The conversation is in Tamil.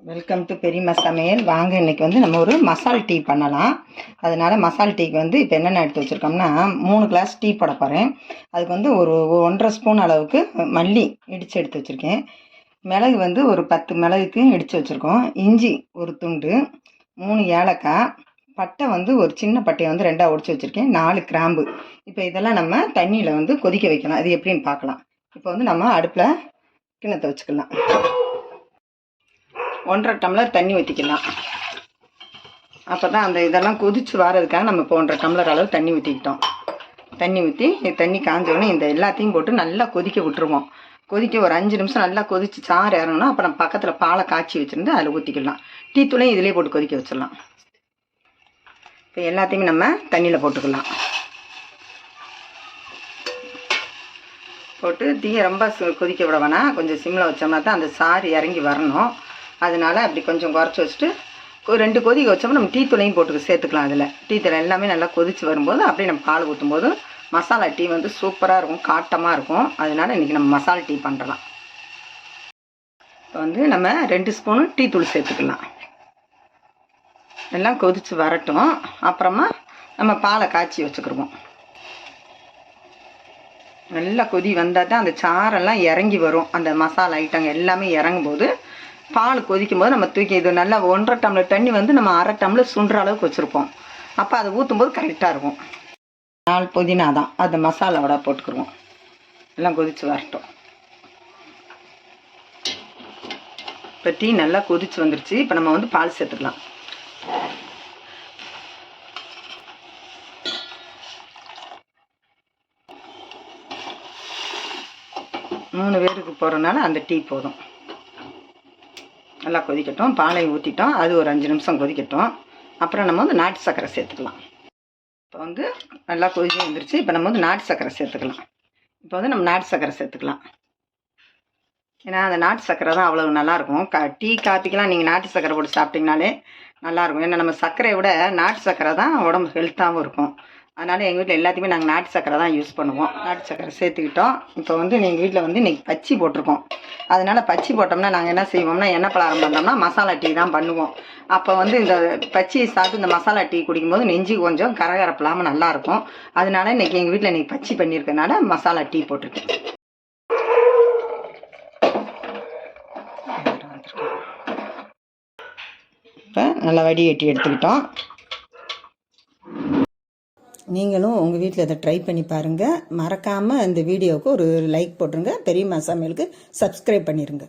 வெல்கம் டு பெரியம்மா சமையல். வாங்க இன்றைக்கி வந்து நம்ம ஒரு மசால் டீ பண்ணலாம். அதனால் மசால் டீக்கு வந்து இப்போ என்னென்ன எடுத்து வச்சுருக்கோம்னா 3 கிளாஸ் டீ போட போகிறேன். அதுக்கு வந்து ஒரு 1.5 ஸ்பூன் அளவுக்கு மல்லி இடித்து எடுத்து வச்சுருக்கேன். மிளகு வந்து ஒரு 10 மிளகுக்கு இடித்து வச்சுருக்கோம். இஞ்சி ஒரு துண்டு, 3 ஏலக்காய், பட்டை வந்து ஒரு சின்ன பட்டையை வந்து 2ஆக உடைச்சி வச்சுருக்கேன், 4 கிராம்பு. இப்போ இதெல்லாம் நம்ம தண்ணியில் வந்து கொதிக்க வைக்கலாம். அது எப்படின்னு பார்க்கலாம். இப்போ வந்து நம்ம அடுப்பில் கிண்ணத்தை வச்சுக்கலாம். 1.5 டம்ளர் தண்ணி ஊற்றிக்கலாம். அப்போ தான் அந்த இதெல்லாம் கொதித்து வரதுக்காக நம்ம இப்போ 1.5 டம்ளர் அளவு தண்ணி ஊற்றிக்கிட்டோம். தண்ணி ஊற்றி தண்ணி காஞ்சோடனே இந்த எல்லாத்தையும் போட்டு நல்லா கொதிக்க விட்டுருவோம். கொதிக்க ஒரு 5 நிமிஷம் நல்லா கொதித்து சாறு இறங்கணும். அப்புறம் பக்கத்தில் பாலை காய்ச்சி வச்சுருந்து அதில் ஊற்றிக்கலாம். டீ தூளையும் இதிலே போட்டு கொதிக்க வச்சிடலாம். இப்போ எல்லாத்தையுமே நம்ம தண்ணியில் போட்டுக்கலாம். போட்டு தீயை ரொம்ப கொதிக்க விட வேணாம். கொஞ்சம் சிம்மில் வச்சோம்னா தான் அந்த சாறு இறங்கி வரணும். அதனால் அப்படி கொஞ்சம் குறைச்சி வச்சுட்டு ஒரு 2 கொதிக்க வச்சோம்னா நம்ம டீ தூளையும் போட்டு சேர்த்துக்கலாம். அதில் டீ தூளை எல்லாமே நல்லா கொதித்து வரும்போது அப்படியே நம்ம பால் ஊற்றும்போது மசாலா டீ வந்து சூப்பராக இருக்கும், காட்டமாக இருக்கும். அதனால் இன்றைக்கி நம்ம மசாலா டீ பண்ணுறலாம். இப்போ வந்து நம்ம 2 ஸ்பூனு டீ தூள் சேர்த்துக்கலாம். எல்லாம் கொதித்து வரட்டும். அப்புறமா நம்ம பாலை காய்ச்சி வச்சுக்கிடுவோம். நல்லா கொதி வந்தால் தான் அந்த சாரெல்லாம் இறங்கி வரும். அந்த மசாலா ஐட்டங்கள் எல்லாமே இறங்கும்போது பால் கொதிக்கும் போது நம்ம தூக்கி இது நல்லா 1.5 டம்ளர் தண்ணி வந்து நம்ம 1/2 டம்ளர் சுண்டுற அளவுக்கு வச்சுருப்போம். அப்போ அதை ஊற்றும்போது கரெக்டாக இருக்கும். 4 புதினா தான் அந்த மசாலாவோட போட்டுக்கிடுவோம். எல்லாம் கொதித்து வரட்டும். இப்போ டீ நல்லா கொதித்து வந்துருச்சு. இப்போ நம்ம வந்து பால் சேர்த்துக்கலாம். மூணு பேருக்கு போகிறனால அந்த டீ போதும். நல்லா கொதிக்கட்டும். பாலை ஊற்றிட்டோம். அது ஒரு 5 நிமிஷம் கொதிக்கட்டும். அப்புறம் நம்ம வந்து நாட்டு சர்க்கரை சேர்த்துக்கலாம். இப்போ வந்து நல்லா கொதிச்சு வந்துருச்சு. இப்போ நம்ம வந்து நாட்டு சர்க்கரை சேர்த்துக்கலாம். இப்போ வந்து நம்ம நாட்டு சர்க்கரை சேர்த்துக்கலாம். ஏன்னா அந்த நாட்டு சர்க்கரை தான் அவ்வளோ நல்லாயிருக்கும். டீ காப்பிக்கெலாம் நீங்கள் நாட்டு சர்க்கரை போட்டு சாப்பிட்டிங்கனாலே நல்லாயிருக்கும். ஏன்னா நம்ம சர்க்கரையை விட நாட்டு சர்க்கரை தான் உடம்பு ஹெல்த்தாகவும் இருக்கும். அதனால் எங்கள் வீட்டில் எல்லாத்தையுமே நாங்கள் நாட்டு சர்க்கரை தான் யூஸ் பண்ணுவோம். நாட்டு சர்க்கரை சேர்த்துக்கிட்டோம். இப்போ வந்து எங்கள் வீட்டில் வந்து இன்றைக்கி பச்சி போட்டிருக்கோம். அதனால் பச்சி போட்டோம்னா நாங்கள் என்ன செய்வோம்னா எண்ணெய் பலகாரம் பண்ணுறோம்னா மசாலா டீ தான் பண்ணுவோம். அப்போ வந்து இந்த பச்சியை சாப்பிட்டு இந்த மசாலா டீ குடிக்கும்போது நெஞ்சு கொஞ்சம் கரகரப்பு இல்லாமல் நல்லாயிருக்கும். அதனால இன்றைக்கி எங்கள் வீட்டில் இன்றைக்கி பச்சி பண்ணியிருக்கனால மசாலா டீ போட்டிருக்கேன். இப்போ நல்லா வடிகட்டி எடுத்துக்கிட்டோம். நீங்களும் உங்கள் வீட்டில் இதை ட்ரை பண்ணி பாருங்கள். மறக்காமல் இந்த வீடியோவுக்கு ஒரு லைக் போட்டுருங்க. பெரியம்மா சமையலுக்கு சப்ஸ்கிரைப் பண்ணிடுங்க.